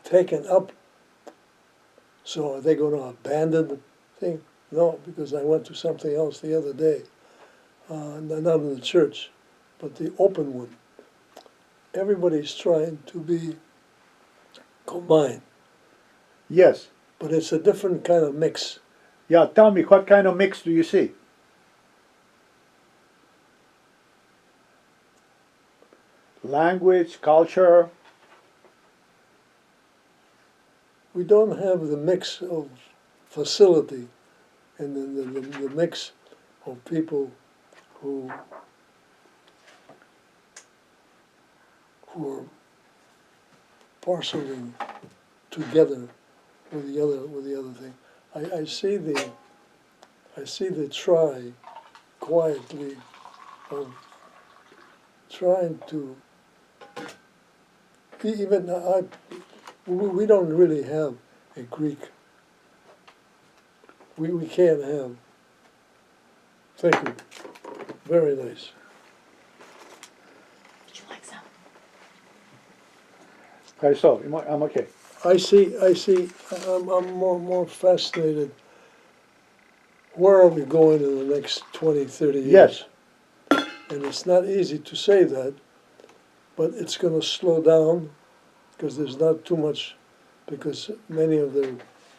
taken up. So are they going to abandon the thing? No, because I went to something else the other day, not in the church, but the open one. Everybody's trying to be combined, Yes. but it's a different kind of mix. Yeah, tell me, what kind of mix do you see? Language, culture. We don't have the mix of facility and the mix of people who are parceling together with the other thing. I see the try quietly of trying to even we don't really have a Greek. We can't have. Thank you. Very nice. Would you like some? Okay, so I'm okay. I see. I'm more fascinated. Where are we going in the next 20, 30 years? Yes. And it's not easy to say that, but it's going to slow down because there's not too much, because many of their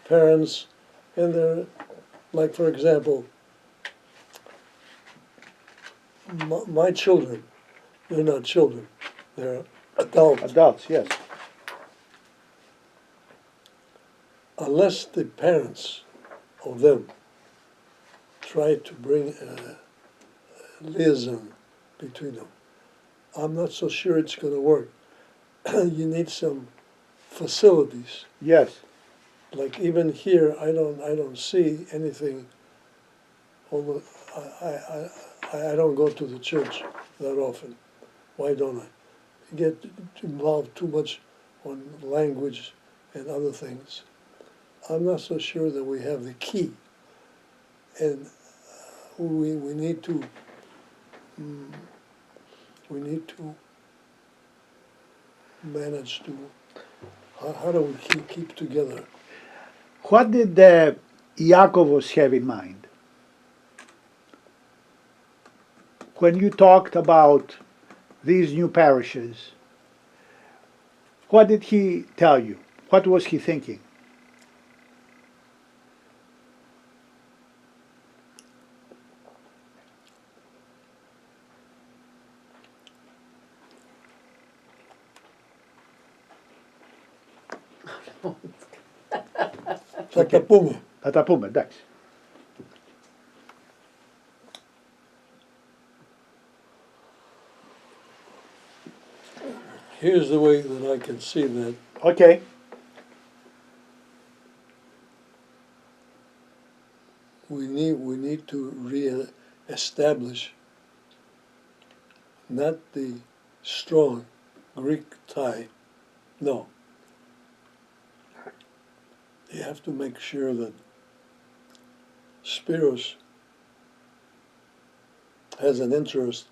parents and their, like for example, my children, they're not children, they're adults. Adults, yes. Unless the parents of them try to bring a liaison between them, I'm not so sure it's going to work. You need some facilities. Yes. Like even here, I don't see anything. Although I don't go to the church that often. Why don't I? Get involved too much on language and other things. I'm not so sure that we have the key, and we need to manage to. How do we keep together? What did Iakovos have in mind when you talked about these new parishes? What did he tell you? What was he thinking? Tatapume. Tatapume, εντάξει. Here's the way that I can see that. Okay. We need to re-establish not the strong Greek tie. No. You have to make sure that Spiros has an interest.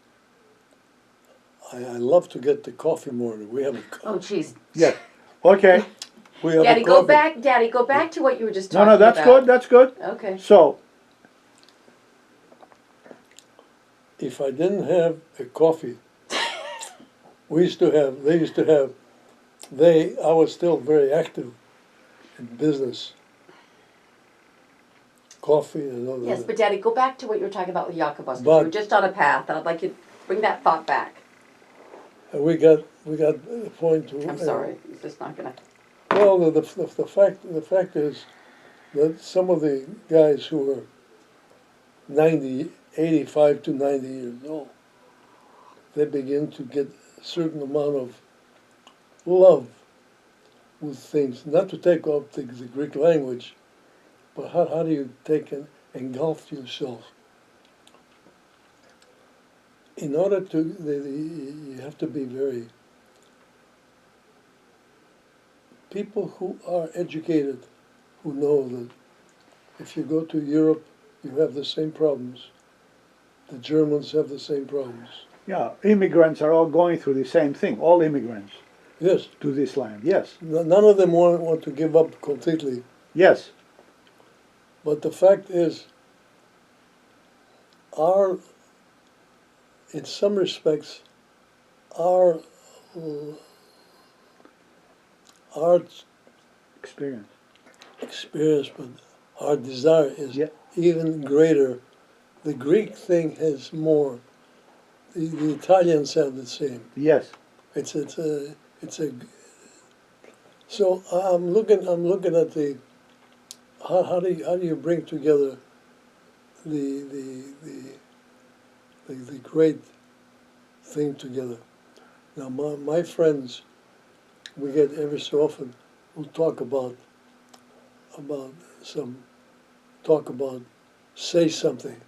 I love to get the coffee morning. We have a Oh, jeez. Yes. Okay. we have Daddy, a go coffee. back. Daddy, go back to what you were just No, talking no, about. that's good. That's good. Okay. So, If I didn't have a coffee, they used to have, I was still very active in business. Coffee and all Yes, that. but Daddy, go back to what you were talking about with Yakubos. You But- were just on a path, and I'd like you to bring that thought back. And we got a point to. I'm sorry. It's just not gonna. Well, the fact is that some of the guys who are 85 to 90 years old, they begin to get a certain amount of love with things. Not to take off the Greek language, but how do you take and engulf yourself? In order to, you have to be very. People who are educated, who know that if you go to Europe, you have the same problems. The Germans have the same problems. yeah, immigrants are all going through the same thing, all immigrants. Yes. to this land. Yes, None of them want to give up completely. yes, But the fact is, in some respects, our our experience. experience, but our desire is Yeah. even greater. The Greek thing has more. The Italians have the same. Yes, It's a. So I'm looking at the how do you bring together the the great thing together. Now my friends, we get every so often, we'll talk about some talk about say something,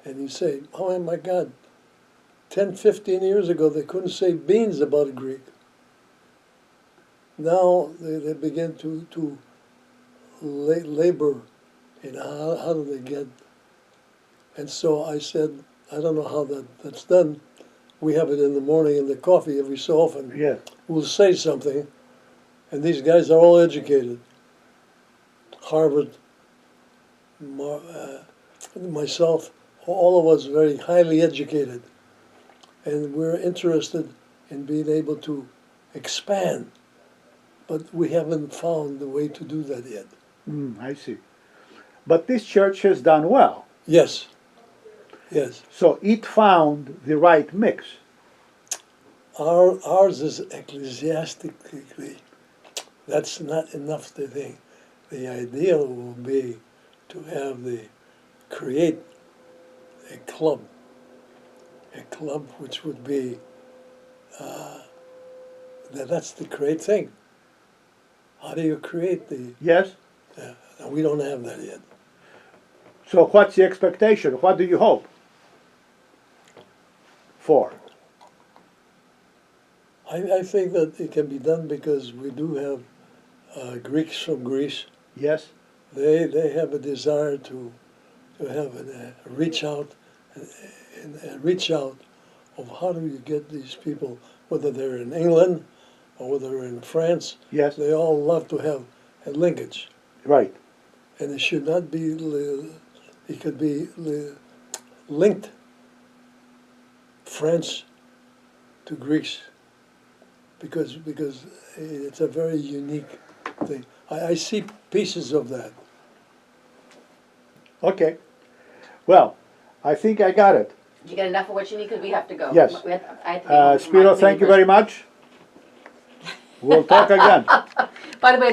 and you say, oh my God, 10, 15 years ago they couldn't say beans about a Greek. Now they begin to labor in how do they get. And so I said, I don't know how that's done. We have it in the morning in the coffee every so often. yes, We'll say something, and these guys are all educated. Harvard, myself, all of us very highly educated. And we're interested in being able to expand, but we haven't found the way to do that yet. I see. But this church has done well. Yes, yes. So it found the right mix. Ours is ecclesiastically. That's not enough to think. The ideal will be to have create a club which would be, that's the great thing. How do you create Yes? we don't have that yet. So what's the expectation? What do you hope for? I think that it can be done because we do have Greeks from Greece. Yes? They have a desire to have a reach out and reach out of how do you get these people, whether they're in England or whether they're in France. Yes? They all love to have a linkage, Right. and it should not be. It could be linked French to Greece because it's a very unique thing. I see pieces of that. Okay. Well, I think I got it. Did you get enough of what you need? Because we have to go. Yes. I have to be home for my Spiro, thank you very much. We'll talk again. By the way,